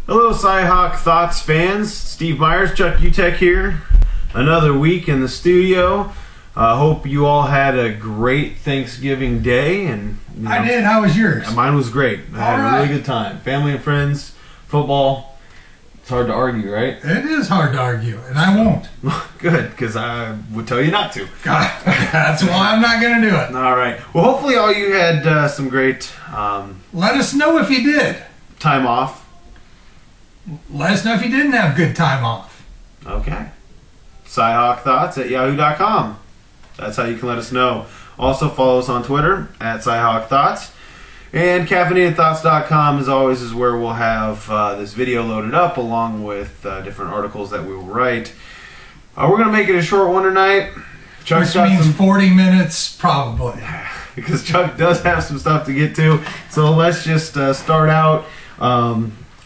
Hello, CyHawkThoughts fans. Steve Myers, Chuck Utek here. Another week in the studio. Hope you all had a great Thanksgiving day. And I did. How was yours? Mine was great. I had a really good time. Family and friends, football. It's hard to argue, right? It is hard to argue, and I won't. Good, because I would tell you not to. That's why I'm not going to do it. All right. Well, hopefully all you had some great Let us know if you did. time off. Let us know if you didn't have good time off. Okay. CyHawkThoughts at yahoo.com. That's how you can let us know. Also follow us on Twitter at CyHawkThoughts. And caffeinatedthoughts.com as always is where we'll have this video loaded up along with different articles that we will write. We're going to make it a short one tonight. Which means 40 minutes probably. Because Chuck does have some stuff to get to. So let's just start out.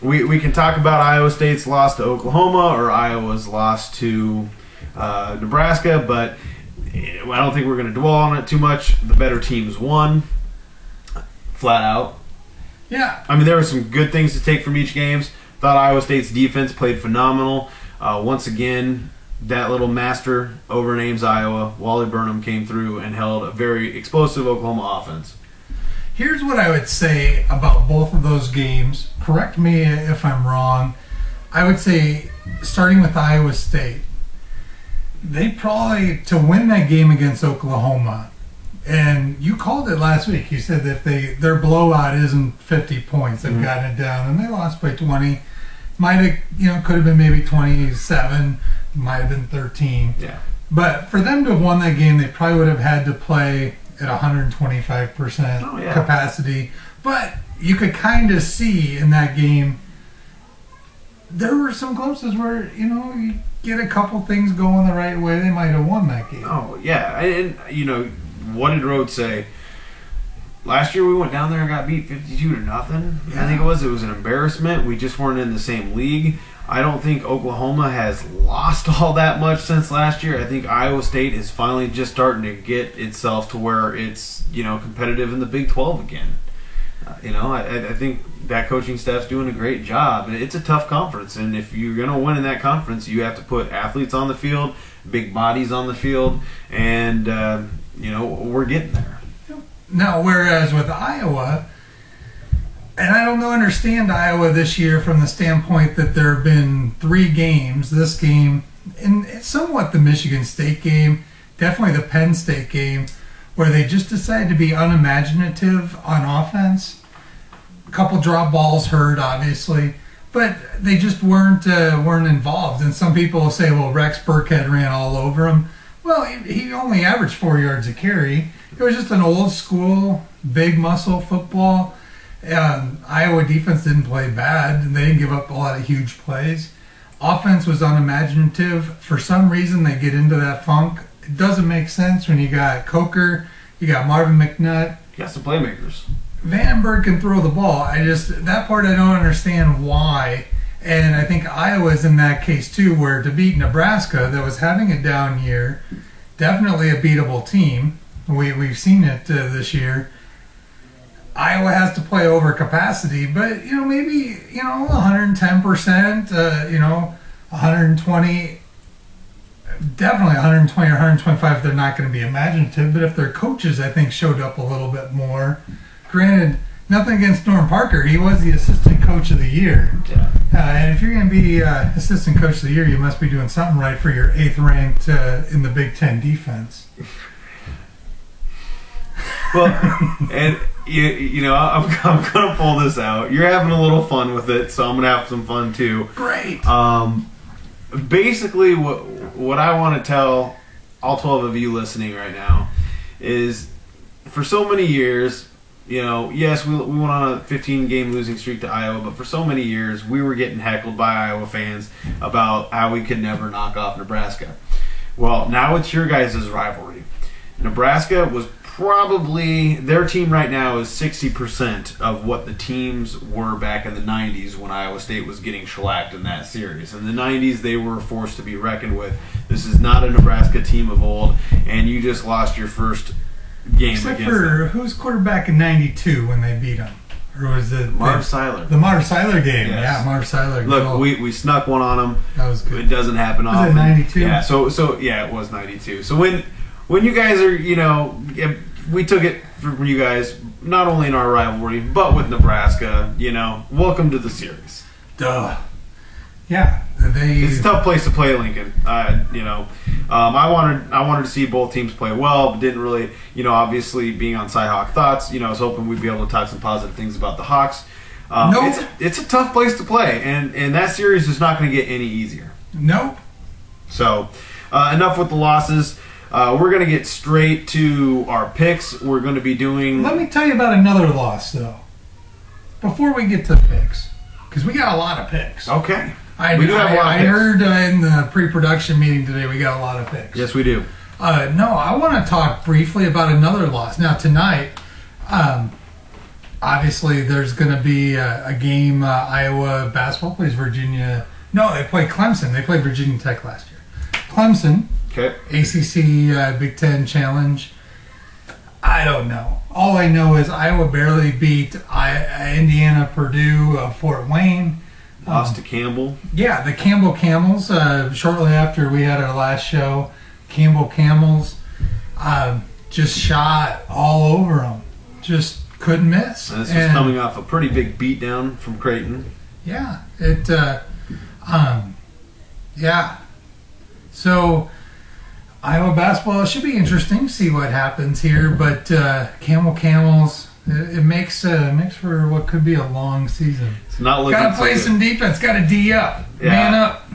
We can talk about Iowa State's loss to Oklahoma or Iowa's loss to Nebraska, but I don't think we're going to dwell on it too much. The better teams won, flat out. Yeah. I mean, there were some good things to take from each game. Thought Iowa State's defense played phenomenal. Once again, that little master over in Ames, Iowa, Wally Burnham came through and held a very explosive Oklahoma offense. Here's what I would say about both of those games. Correct me if I'm wrong. I would say, starting with Iowa State, they probably, to win that game against Oklahoma, and you called it last week. You said that if their blowout isn't 50 points, they've gotten it down, and they lost by 20. Might have, could have been maybe 27, might have been 13. Yeah. But for them to have won that game, they probably would have had to play at 125% capacity. But you could kind of see in that game, there were some glimpses where, you get a couple things going the right way, they might have won that game. Oh, yeah. And, what did Rhodes say? Last year we went down there and got beat 52-0. Yeah. I think it was an embarrassment. We just weren't in the same league. I don't think Oklahoma has lost all that much since last year. I think Iowa State is finally just starting to get itself to where it's, competitive in the Big 12 again. I think that coaching staff's doing a great job. It's a tough conference, and if you're going to win in that conference, you have to put athletes on the field, big bodies on the field, and, we're getting there. Now, whereas with Iowa, and I don't understand Iowa this year from the standpoint that there have been 3 games, this game, and somewhat the Michigan State game, definitely the Penn State game, where they just decided to be unimaginative on offense. A couple drop balls hurt, obviously, but they just weren't involved. And some people will say, well, Rex Burkhead ran all over him. Well, he only averaged 4 yards a carry. It was just an old school, big muscle football. Iowa defense didn't play bad, and they didn't give up a lot of huge plays. Offense was unimaginative. For some reason, they get into that funk. It doesn't make sense when you got Coker, you got Marvin McNutt. You got some playmakers. Vandenberg can throw the ball. That part I don't understand why. And I think Iowa's in that case too, where to beat Nebraska, that was having a down year, definitely a beatable team. We've seen it this year. Iowa has to play over capacity, but maybe 110%, 120, definitely 120 or 125. They're not going to be imaginative, but if their coaches, I think, showed up a little bit more. Granted, nothing against Norm Parker. He was the assistant coach of the year. Yeah. And if you're going to be assistant coach of the year, you must be doing something right for your 8th ranked in the Big Ten defense. Well, and I'm gonna pull this out. You're having a little fun with it, so I'm gonna have some fun too. Great. Basically, what I want to tell all 12 of you listening right now is, for so many years, yes, we went on a 15-game losing streak to Iowa, but for so many years we were getting heckled by Iowa fans about how we could never knock off Nebraska. Well, now it's your guys' rivalry. Nebraska was probably, their team right now is 60% of what the teams were back in the 90s when Iowa State was getting shellacked in that series. In the 90s, they were forced to be reckoned with. This is not a Nebraska team of old, and you just lost your first game Except against for them. who's quarterback in '92 when they beat them? Or was it Marv Seiler? The Marv Seiler game. Yes. Yeah, Marv Seiler. Look, we snuck one on him. That was good. It doesn't happen often. Was it 92? Yeah. So yeah, it was 92. So when you guys are, we took it from you guys, not only in our rivalry, but with Nebraska. Welcome to the series. Duh. Yeah, it's a tough place to play, Lincoln. I wanted to see both teams play well, but didn't really, obviously being on CyHawkThoughts, I was hoping we'd be able to talk some positive things about the Hawks. Nope. It's a tough place to play, and that series is not going to get any easier. Nope. So, enough with the losses. We're going to get straight to our picks. We're going to be doing... Let me tell you about another loss, though, before we get to picks, because we got a lot of picks. Okay. We do have a lot of picks. I heard in the pre-production meeting today we got a lot of picks. Yes, we do. No, I want to talk briefly about another loss. Now, tonight, obviously, there's going to be a game. Iowa basketball plays Virginia. No, they play Clemson. They played Virginia Tech last year. Clemson, okay. ACC Big Ten Challenge. I don't know. All I know is Iowa barely beat Indiana, Purdue, Fort Wayne. Lost to Campbell. Yeah, the Campbell Camels. Shortly after we had our last show, Campbell Camels just shot all over them. Just couldn't miss. And this was coming off a pretty big beatdown from Creighton. Yeah, yeah. So Iowa basketball should be interesting. See what happens here, but Camels. It makes for what could be a long season. It's not looking. Got to play some defense. Got to D up. Yeah. Man up.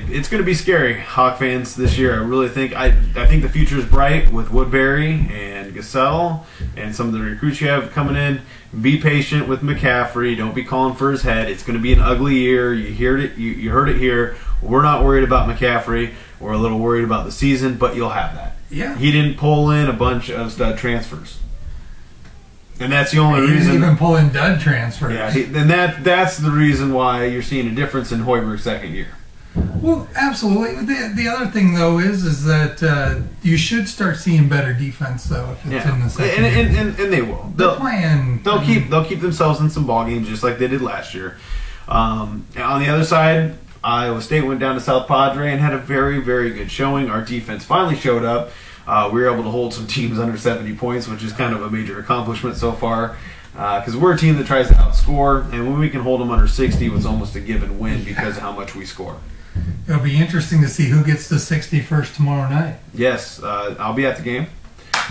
It's going to be scary, Hawk fans, this year. I really think I think the future is bright with Woodbury and Gasell and some of the recruits you have coming in. Be patient with McCaffrey. Don't be calling for his head. It's going to be an ugly year. You heard it. You heard it here. We're not worried about McCaffrey. We're a little worried about the season, but you'll have that. Yeah. He didn't pull in a bunch of stud transfers. And that's the only reason. He didn't even pull in dud transfers. Yeah, and that's the reason why you're seeing a difference in Hoiberg's second year. Well, absolutely. The other thing, though, is that you should start seeing better defense, though, if it's in the second year. And they will. They'll keep themselves in some ball games just like they did last year. On the other side, Iowa State went down to South Padre and had a very, very good showing. Our defense finally showed up. We were able to hold some teams under 70 points, which is kind of a major accomplishment so far. Because we're a team that tries to outscore, and when we can hold them under 60, it's almost a given win because of how much we score. It'll be interesting to see who gets to 60 first tomorrow night. Yes, I'll be at the game.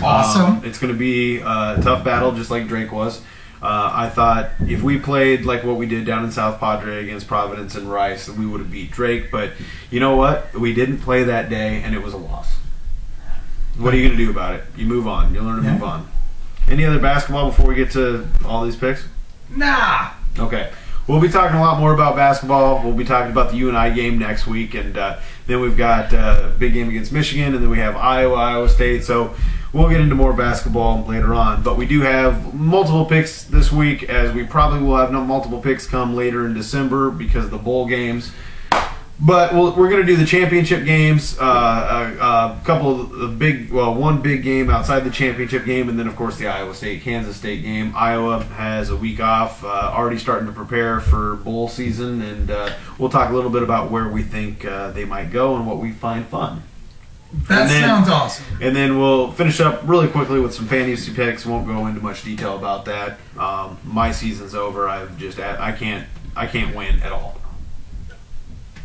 Awesome. It's going to be a tough battle, just like Drake was. I thought if we played like what we did down in South Padre against Providence and Rice, we would have beat Drake. But you know what? We didn't play that day, and it was a loss. What are you going to do about it? You move on. You learn to move on. Any other basketball before we get to all these picks? Nah. Okay. We'll be talking a lot more about basketball. We'll be talking about the UNI game next week, and then we've got a big game against Michigan, and then we have Iowa State. So we'll get into more basketball later on. But we do have multiple picks this week, as we probably will have multiple picks come later in December because of the bowl games. But we're going to do the championship games, a couple of one big game outside the championship game, and then, of course, the Iowa State-Kansas State game. Iowa has a week off, already starting to prepare for bowl season, and we'll talk a little bit about where we think they might go and what we find fun. That sounds awesome. And then we'll finish up really quickly with some fantasy picks. Won't go into much detail about that. My season's over. I can't win at all.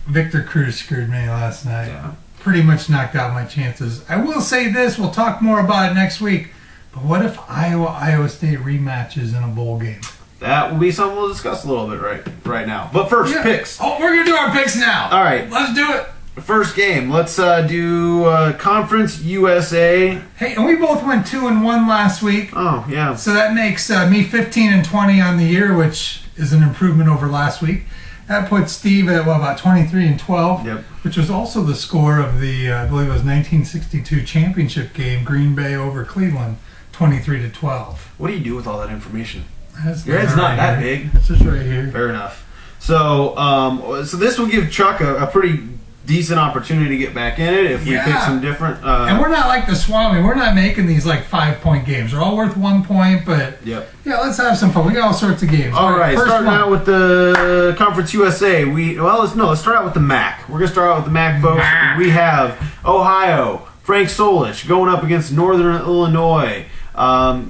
Victor Cruz screwed me last night. Yeah. Pretty much knocked out my chances. I will say this, we'll talk more about it next week, but what if Iowa State rematches in a bowl game? That will be something we'll discuss a little bit right now. But first, picks. Oh, we're going to do our picks now. All right. Let's do it. First game. Let's do Conference USA. Hey, and we both went 2-1 last week. Oh, yeah. So that makes me 15-20 on the year, which is an improvement over last week. That puts Steve at, about 23-12, yep. Which was also the score of the, I believe it was 1962 championship game, Green Bay over Cleveland, 23-12. What do you do with all that information? Your head's not that big. It's just right here. Fair enough. So, so this will give Chuck a pretty decent opportunity to get back in it if we pick some different. And we're not like the Swami. We're not making these like 5-point games. They're all worth 1 point, but yeah, let's have some fun. We got all sorts of games. All right, starting out with the Conference USA. Let's start out with the MAC. We're gonna start out with the MAC, folks. We have Ohio, Frank Solich going up against Northern Illinois.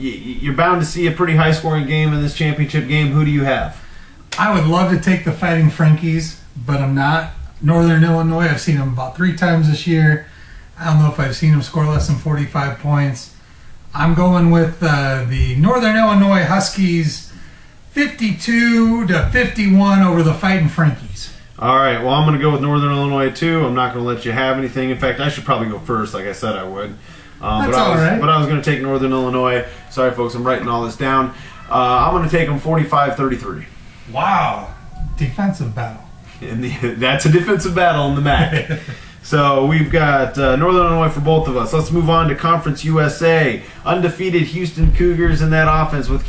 You're bound to see a pretty high-scoring game in this championship game. Who do you have? I would love to take the Fighting Frankies, but I'm not. Northern Illinois, I've seen them about 3 times this year. I don't know if I've seen them score less than 45 points. I'm going with the Northern Illinois Huskies 52-51 over the Fighting Frankies. All right, well, I'm going to go with Northern Illinois, too. I'm not going to let you have anything. In fact, I should probably go first, like I said I would. That's all right. But I was going to take Northern Illinois. Sorry, folks, I'm writing all this down. I'm going to take them 45-33. Wow. Defensive battle. That's a defensive battle in the MAC. So we've got Northern Illinois for both of us. Let's move on to Conference USA. Undefeated Houston Cougars in that offense with